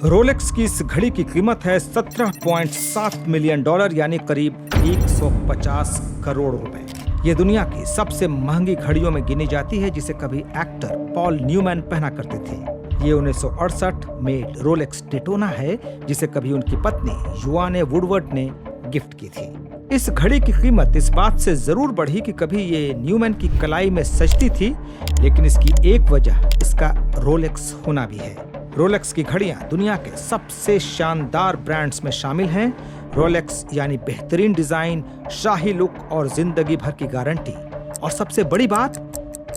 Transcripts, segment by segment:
Rolex की इस घड़ी की कीमत है $17.7 मिलियन यानी करीब 150 करोड़ रुपए। ये दुनिया की सबसे महंगी घड़ियों में गिनी जाती है, जिसे कभी एक्टर पॉल न्यूमैन पहना करते थे। ये 1968 में रोलेक्स डेटोना है, जिसे कभी उनकी पत्नी युआने वुडवर्ड ने गिफ्ट की थी। इस घड़ी की कीमत इस बात से जरूर बढ़ी कि कभी ये न्यूमैन की कलाई में सजती थी, लेकिन इसकी एक वजह इसका रोलेक्स होना भी है। रोलेक्स की घड़ियां दुनिया के सबसे शानदार ब्रांड्स में शामिल हैं। रोलेक्स यानी बेहतरीन डिजाइन, शाही लुक और जिंदगी भर की गारंटी। और सबसे बड़ी बात,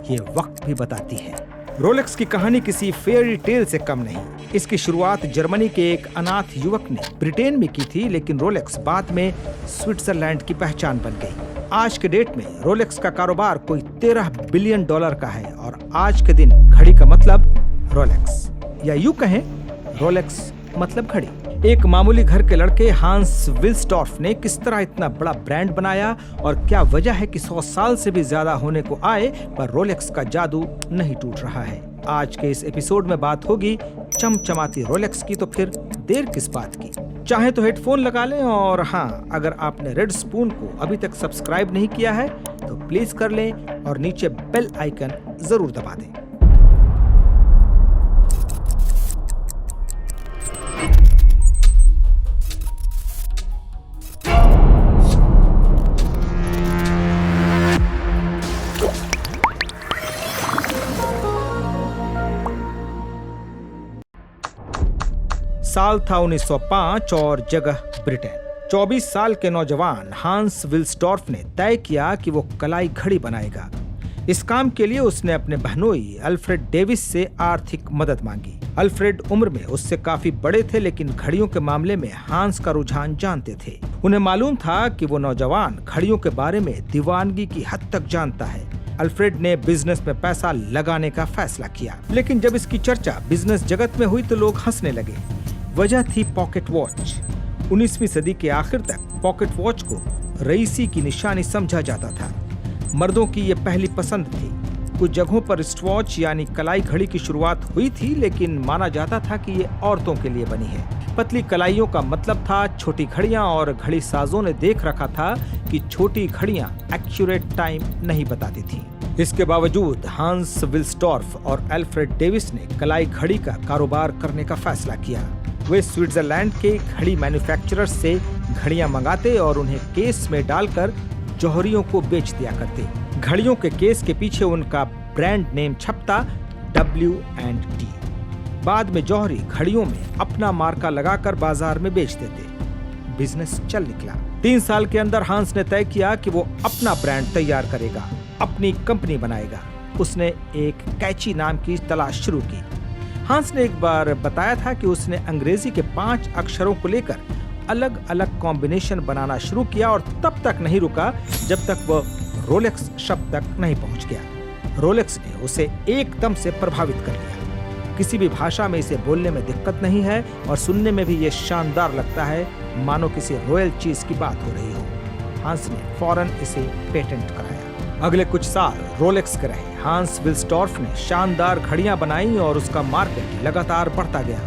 ये वक्त भी बताती है। रोलेक्स की कहानी किसी फेयरी टेल से कम नहीं। इसकी शुरुआत जर्मनी के एक अनाथ युवक ने ब्रिटेन में की थी, लेकिन रोलेक्स बाद में स्विट्जरलैंड की पहचान बन गई। आज के डेट में रोलेक्स का कारोबार कोई $13 बिलियन का है और आज के दिन घड़ी का मतलब रोलेक्स, या यूं कहें रोलेक्स मतलब घड़ी। एक मामूली घर के लड़के हांस विल्सडॉर्फ ने किस तरह इतना बड़ा ब्रांड बनाया और क्या वजह है कि 100 साल से भी ज्यादा होने को आए पर रोलेक्स का जादू नहीं टूट रहा है। आज के इस एपिसोड में बात होगी चमचमाती रोलेक्स की, तो फिर देर किस बात की। चाहे तो हेडफोन लगा लें, और हाँ, अगर आपने रेड स्पून को अभी तक सब्सक्राइब नहीं किया है तो प्लीज कर लें और नीचे बेल आइकन जरूर दबा दें। साल था 1905 और जगह ब्रिटेन। 24 साल के नौजवान हांस विल्सडॉर्फ ने तय किया कि वो कलाई घड़ी बनाएगा। इस काम के लिए उसने अपने बहनोई अल्फ्रेड डेविस से आर्थिक मदद मांगी। अल्फ्रेड उम्र में उससे काफी बड़े थे, लेकिन घड़ियों के मामले में हांस का रुझान जानते थे। उन्हें मालूम था कि वो नौजवान घड़ियों के बारे में दीवानगी की हद तक जानता है। अल्फ्रेड ने बिजनेस में पैसा लगाने का फैसला किया, लेकिन जब इसकी चर्चा बिजनेस जगत में हुई तो लोग हंसने लगे। वजह थी पॉकेट वॉच। 19वीं सदी के आखिर तक पॉकेट वॉच को रईसी की निशानी समझा जाता था। मर्दों की ये पहली पसंद थी। कुछ जगहों पर रिस्टवॉच यानी कलाई घड़ी की शुरुआत हुई थी, लेकिन माना जाता था कि ये औरतों के लिए बनी है। पतली कलाइयों का मतलब था छोटी घड़ियां, और घड़ी साजों ने देख रखा था कि छोटी घड़ियां एक्यूरेट टाइम नहीं बताती थी। इसके बावजूद हांस विल्सडॉर्फ और अल्फ्रेड डेविस ने कलाई घड़ी का कारोबार करने का फैसला किया। वे स्विट्जरलैंड के घड़ी मैन्युफैक्चरर्स से घड़ियां मंगाते और उन्हें केस में डालकर जौहरियों को बेच दिया करते। घड़ियों के केस के पीछे उनका ब्रांड नेम छपता W&D। बाद में जौहरी घड़ियों में अपना मार्का लगाकर बाजार में बेच देते। बिजनेस चल निकला। 3 साल के अंदर हांस ने तय किया कि वो अपना ब्रांड तैयार करेगा, अपनी कंपनी बनाएगा। उसने एक कैची नाम की तलाश शुरू की। हांस ने एक बार बताया था कि उसने अंग्रेजी के 5 अक्षरों को लेकर अलग अलग कॉम्बिनेशन बनाना शुरू किया, और तब तक नहीं रुका जब तक वह रोलेक्स शब्द तक नहीं पहुंच गया। रोलेक्स ने उसे एकदम से प्रभावित कर लिया। किसी भी भाषा में इसे बोलने में दिक्कत नहीं है और सुनने में भी ये शानदार लगता है, मानो किसी रॉयल चीज की बात हो रही हो। हांस ने फौरन इसे पेटेंट कराया। अगले कुछ साल रोलेक्स के रहे। हांस विल्सडॉर्फ ने शानदार घड़ियां बनाई और उसका मार्केट लगातार बढ़ता गया।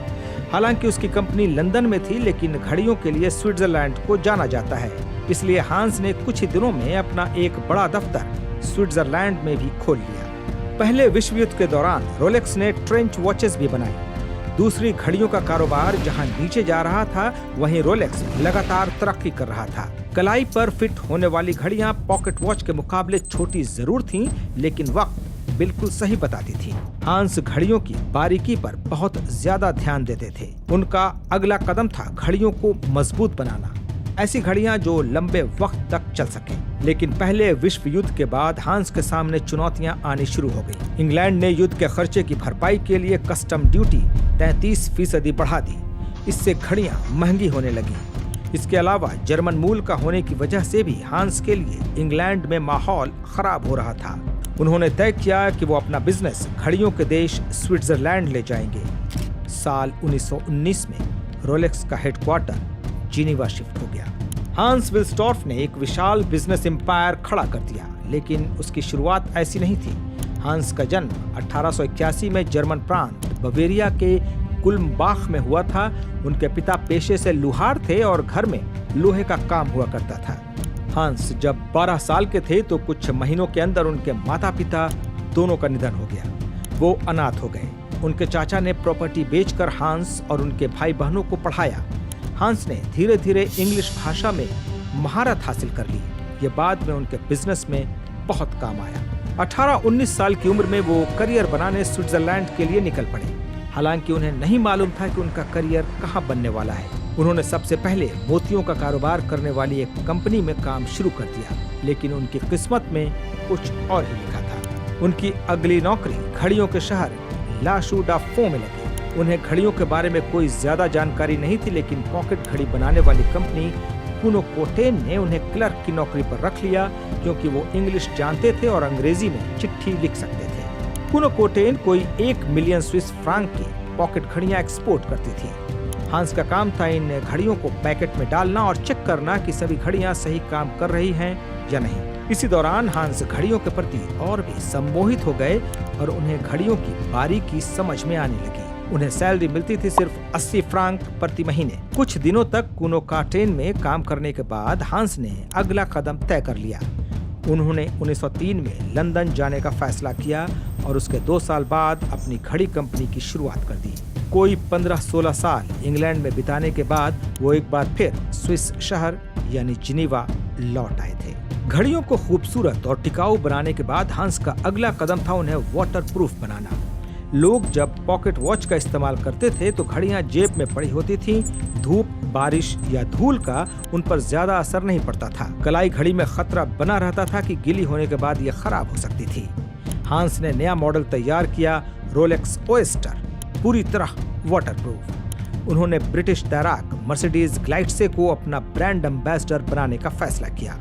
हालांकि उसकी कंपनी लंदन में थी, लेकिन घड़ियों के लिए स्विट्जरलैंड को जाना जाता है। इसलिए हांस ने कुछ ही दिनों में अपना एक बड़ा दफ्तर स्विट्जरलैंड में भी खोल लिया। पहले विश्व युद्ध के दौरान रोलेक्स ने ट्रेंच वॉचेस भी बनाई। दूसरी घड़ियों का कारोबार जहां नीचे जा रहा था, वहीं रोलेक्स लगातार तरक्की कर रहा था। कलाई पर फिट होने वाली घड़ियां पॉकेट वॉच के मुकाबले छोटी जरूर थीं, लेकिन वक्त बिल्कुल सही बताती थी। हांस घड़ियों की बारीकी पर बहुत ज्यादा ध्यान देते थे। उनका अगला कदम था घड़ियों को मजबूत बनाना, ऐसी घड़ियां जो लंबे वक्त तक चल सके। लेकिन पहले विश्व युद्ध के बाद हांस के सामने चुनौतियां आनी शुरू हो गई। इंग्लैंड ने युद्ध के खर्चे की भरपाई के लिए कस्टम ड्यूटी 33% बढ़ा दी। इससे घड़ियां महंगी होने लगी। इसके अलावा जर्मन मूल का होने की वजह से भी हांस के लिए इंग्लैंड में माहौल खराब हो रहा था। उन्होंने तय किया कि वो अपना बिजनेस घड़ियों के देश स्विट्जरलैंड ले जाएंगे। साल 1919 में रोलेक्स का हेडक्वार्टर जिनीवा शिफ्ट हो गया। हांस विल्सडॉर्फ ने एक विशाल बिजनेस एम्पायर खड़ा कर दिया, लेकिन उसकी शुरुआत ऐसी नहीं थी। हांस का जन्म 1881 में जर्मन प्रांत बवेरिया के कुल्मबाख में हुआ था। उनके पिता पेशे से लुहार थे और घर में लोहे का काम हुआ करता था। हांस जब 12 साल के थे तो कुछ महीनों के अंदर उनके माता पिता दोनों का निधन हो गया। वो अनाथ हो गए। उनके चाचा ने प्रॉपर्टी बेचकर हांस और उनके भाई बहनों को पढ़ाया। हांस ने धीरे धीरे इंग्लिश भाषा में महारत हासिल कर ली। ये बाद में उनके बिजनेस में बहुत काम आया। 18-19 साल की उम्र में वो करियर बनाने स्विट्जरलैंड के लिए निकल पड़े। हालांकि उन्हें नहीं मालूम था कि उनका करियर कहाँ बनने वाला है। उन्होंने सबसे पहले मोतियों का कारोबार करने वाली एक कंपनी में काम शुरू कर दिया, लेकिन उनकी किस्मत में कुछ और ही लिखा था। उनकी अगली नौकरी घड़ियों के शहर ला शू डा फो में लगी। उन्हें घड़ियों के बारे में कोई ज्यादा जानकारी नहीं थी, लेकिन पॉकेट घड़ी बनाने वाली कंपनी कुनो कोटेन ने उन्हें क्लर्क की नौकरी पर रख लिया, क्योंकि वो इंग्लिश जानते थे और अंग्रेजी में चिट्ठी लिख सकते थे। कुनो कोटेन कोई 1 मिलियन स्विस फ्रांक की पॉकेट घड़ियां एक्सपोर्ट करती थी। हांस का काम था इन घड़ियों को पैकेट में डालना और चेक करना कि सभी घड़ियां सही काम कर रही हैं या नहीं। इसी दौरान हांस घड़ियों के प्रति और भी सम्मोहित हो गए और उन्हें घड़ियों की बारीकी समझ में आने लगी। उन्हें सैलरी मिलती थी सिर्फ 80 फ्रांक प्रति महीने। कुछ दिनों तक कुनो कार्टेन में काम करने के बाद हांस ने अगला कदम तय कर लिया। उन्होंने 1903 में लंदन जाने का फैसला किया और उसके 2 साल बाद अपनी घड़ी कंपनी की शुरुआत कर दी। कोई 15-16 साल इंग्लैंड में बिताने के बाद वो एक बार फिर स्विस शहर यानी जिनीवा लौट आए थे। घड़ियों को खूबसूरत और टिकाऊ बनाने के बाद हांस का अगला कदम था उन्हें वाटरप्रूफ बनाना। लोग जब पॉकेट वॉच का इस्तेमाल करते थे तो घड़ियां जेब में पड़ी होती थीं। धूप, बारिश या धूल का उन पर ज्यादा असर नहीं पड़ता था। कलाई घड़ी में खतरा बना रहता था कि गीली होने के बाद ये खराब हो सकती थी। हांस ने नया मॉडल तैयार किया, रोलेक्स ओएस्टर, पूरी तरह वाटरप्रूफ। उन्होंने ब्रिटिश तैराक मर्सिडीज ग्लाइड्से को अपना ब्रांड एम्बेसडर बनाने का फैसला किया।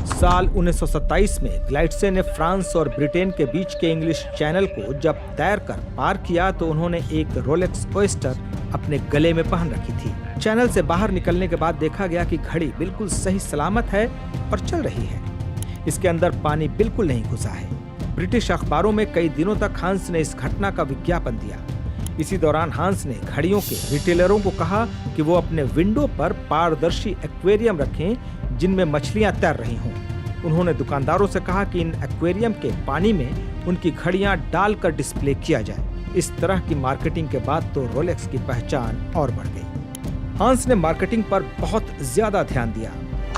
साल 1927 में ग्लाइड्से ने फ्रांस और ब्रिटेन के बीच के इंग्लिश चैनल को जब तैरकर पार किया तो उन्होंने एक रोलेक्स ओएस्टर अपने गले में पहन रखी थी। चैनल से बाहर निकलने के बाद देखा गया कि घड़ी बिल्कुल सही सलामत है और चल रही है। इसके अंदर पानी बिल्कुल नहीं घुसा है। ब्रिटिश अखबारों में कई दिनों तक हांस ने इस घटना का विज्ञापन दिया। इसी दौरान हांस ने घड़ियों के रिटेलरों को कहा कि वो अपने विंडो पर पारदर्शी एक्वेरियम रखें जिनमें मछलियां तैर रही हों। उन्होंने दुकानदारों से कहा कि इन एक्वेरियम के पानी में उनकी घड़ियां डालकर डिस्प्ले किया जाए। इस तरह की मार्केटिंग के बाद तो रोलेक्स की पहचान और बढ़ गई। हांस ने मार्केटिंग पर बहुत ज्यादा ध्यान दिया।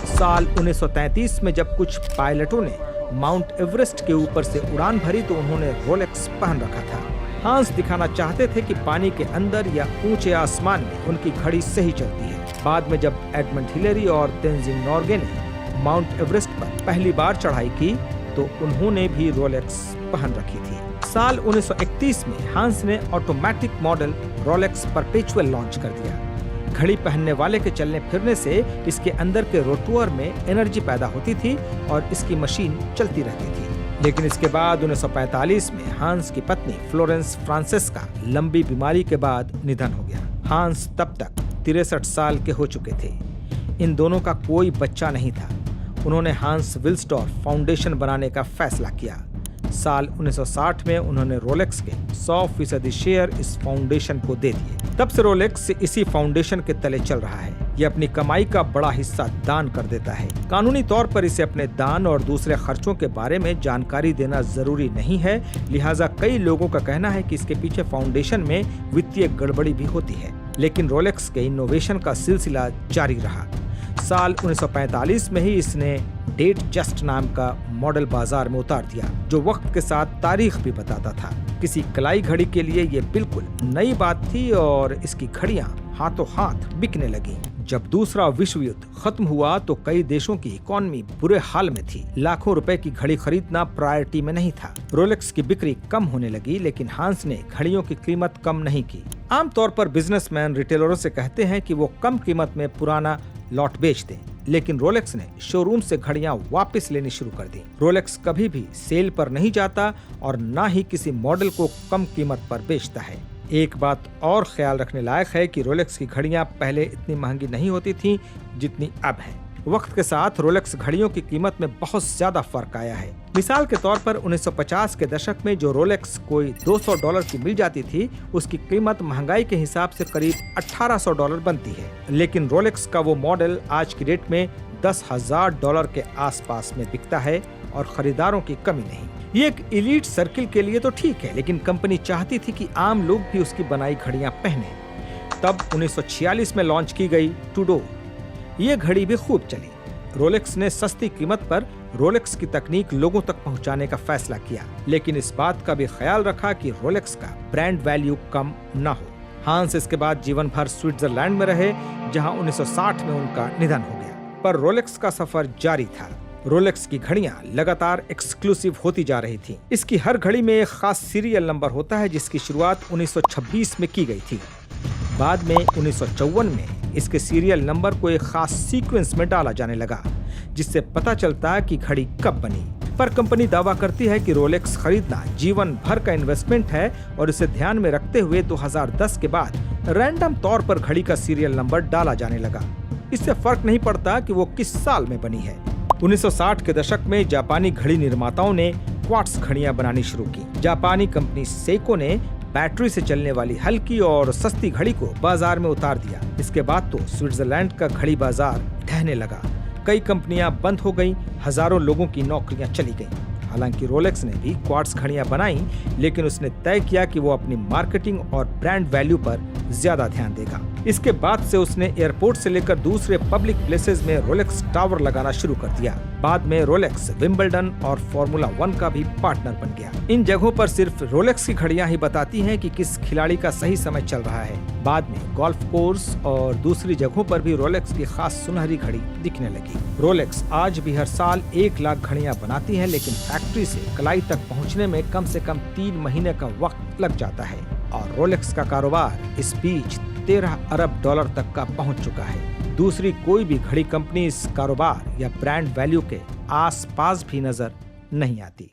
साल 1933 में जब कुछ पायलटों ने माउंट एवरेस्ट के ऊपर से उड़ान भरी तो उन्होंने रोलेक्स पहन रखा था। हांस दिखाना चाहते थे कि पानी के अंदर या ऊंचे आसमान में उनकी घड़ी सही चलती है। बाद में जब एडमंड हिलेरी और तेंजिंग नोर्गे ने माउंट एवरेस्ट पर पहली बार चढ़ाई की तो उन्होंने भी रोलेक्स पहन रखी थी। साल 1931 में हांस ने automatic model Rolex perpetual launch कर दिया। घड़ी पहनने वाले के चलने फिरने से इसके अंदर के रोटोर में एनर्जी पैदा होती थी और इसकी मशीन चलती रहती थी। लेकिन इसके बाद 1945 में हांस की पत्नी फ्लोरेंस फ्रांसेस्का लंबी बीमारी के बाद निधन हो गया। हांस तब तक 63 साल के हो चुके थे। इन दोनों का कोई बच्चा नहीं था। उन्होंने हांस विल्सडॉर्फ फाउंडेशन बनाने का फैसला किया। साल 1960 में उन्होंने रोलेक्स के 100% शेयर इस फाउंडेशन को दे दिए। तब से रोलेक्स इसी फाउंडेशन के तले चल रहा है। ये अपनी कमाई का बड़ा हिस्सा दान कर देता है। कानूनी तौर पर इसे अपने दान और दूसरे खर्चों के बारे में जानकारी देना जरूरी नहीं है, लिहाजा कई लोगों का कहना है कि इसके पीछे फाउंडेशन में वित्तीय गड़बड़ी भी होती है। लेकिन रोलेक्स के इनोवेशन का सिलसिला जारी रहा। साल 1945 में ही इसने डेट जस्ट नाम का मॉडल बाजार में उतार दिया, जो वक्त के साथ तारीख भी बताता था। किसी कलाई घड़ी के लिए ये बिल्कुल नई बात थी और इसकी घड़ियां हाथों हाथ बिकने लगी। जब दूसरा विश्व युद्ध खत्म हुआ तो कई देशों की इकोनॉमी बुरे हाल में थी। लाखों रुपए की घड़ी खरीदना प्रायोरिटी में नहीं था। रोलेक्स की बिक्री कम होने लगी, लेकिन हांस ने घड़ियों की कीमत कम नहीं की। आमतौर पर बिजनेसमैन रिटेलरों से कहते हैं कि वो कम कीमत में पुराना लॉट बेच दें, लेकिन रोलेक्स ने शोरूम से घड़ियां वापस लेनी शुरू कर दी। रोलेक्स कभी भी सेल पर नहीं जाता और न ही किसी मॉडल को कम कीमत पर बेचता है। एक बात और ख्याल रखने लायक है कि रोलेक्स की घड़ियां पहले इतनी महंगी नहीं होती थीं जितनी अब है। वक्त के साथ रोलेक्स घड़ियों की कीमत में बहुत ज्यादा फर्क आया है। मिसाल के तौर पर 1950 के दशक में जो रोलेक्स कोई $200 की मिल जाती थी, उसकी कीमत महंगाई के हिसाब से करीब $1800 बनती है। लेकिन रोलेक्स का वो मॉडल आज की डेट में $10,000 के आसपास में बिकता है और खरीदारों की कमी नहीं। ये एक एलीट सर्किल के लिए तो ठीक है, लेकिन कंपनी चाहती थी कि आम लोग भी उसकी बनाई घड़ियां पहने। तब 1946 में लॉन्च की गई टूडोर। ये घड़ी भी खूब चली। रोलेक्स ने सस्ती कीमत पर रोलेक्स की तकनीक लोगों तक पहुंचाने का फैसला किया, लेकिन इस बात का भी ख्याल रखा कि रोलेक्स का ब्रांड वैल्यू कम न हो। हांस इसके बाद जीवन भर स्विट्जरलैंड में रहे, जहां 1960 में उनका निधन हो गया। पर रोलेक्स का सफर जारी था। रोलेक्स की घड़ियां लगातार एक्सक्लूसिव होती जा रही थीं। इसकी हर घड़ी में एक खास सीरियल नंबर होता है, जिसकी शुरुआत 1926 में की गई थी। बाद में 1954 में इसके सीरियल नंबर को एक खास सीक्वेंस में डाला जाने लगा, जिससे पता चलता है कि घड़ी कब बनी। पर कंपनी दावा करती है कि रोलेक्स खरीदना जीवन भर का इन्वेस्टमेंट है और इसे ध्यान में रखते हुए 2010 के बाद रैंडम तौर पर घड़ी का सीरियल नंबर डाला जाने लगा। इससे फर्क नहीं पड़ता कि वो किस साल में बनी है। 1960 के दशक में जापानी घड़ी निर्माताओं ने क्वार्ट्स घड़ियां बनानी शुरू की। जापानी कंपनी सेइको ने बैटरी से चलने वाली हल्की और सस्ती घड़ी को बाजार में उतार दिया। इसके बाद तो स्विट्जरलैंड का घड़ी बाजार ढहने लगा। कई कंपनियां बंद हो गईं, हजारों लोगों की नौकरियां चली गईं। हालांकि रोलेक्स ने भी क्वार्ट्स घड़ियां बनाई, लेकिन उसने तय किया कि वो अपनी मार्केटिंग और ब्रांड वैल्यू पर ज्यादा ध्यान देगा। इसके बाद से उसने एयरपोर्ट से लेकर दूसरे पब्लिक प्लेसेस में रोलेक्स टावर लगाना शुरू कर दिया। बाद में रोलेक्स विंबलडन और फॉर्मूला 1 का भी पार्टनर बन गया। इन जगहों पर सिर्फ रोलेक्स की घड़ियां ही बताती हैं कि किस खिलाड़ी का सही समय चल रहा है। बाद में गोल्फ कोर्स और दूसरी जगहों पर भी रोलेक्स की खास सुनहरी घड़ी दिखने लगी। रोलेक्स आज भी हर साल 1 लाख घड़ियां बनाती है, लेकिन फैक्ट्री से कलाई तक पहुंचने में कम से कम 3 महीने का वक्त लग जाता है और रोलेक्स का कारोबार इस बीच $13 अरब तक का पहुंच चुका है। दूसरी कोई भी घड़ी कंपनी इस कारोबार या ब्रांड वैल्यू के आसपास भी नजर नहीं आती।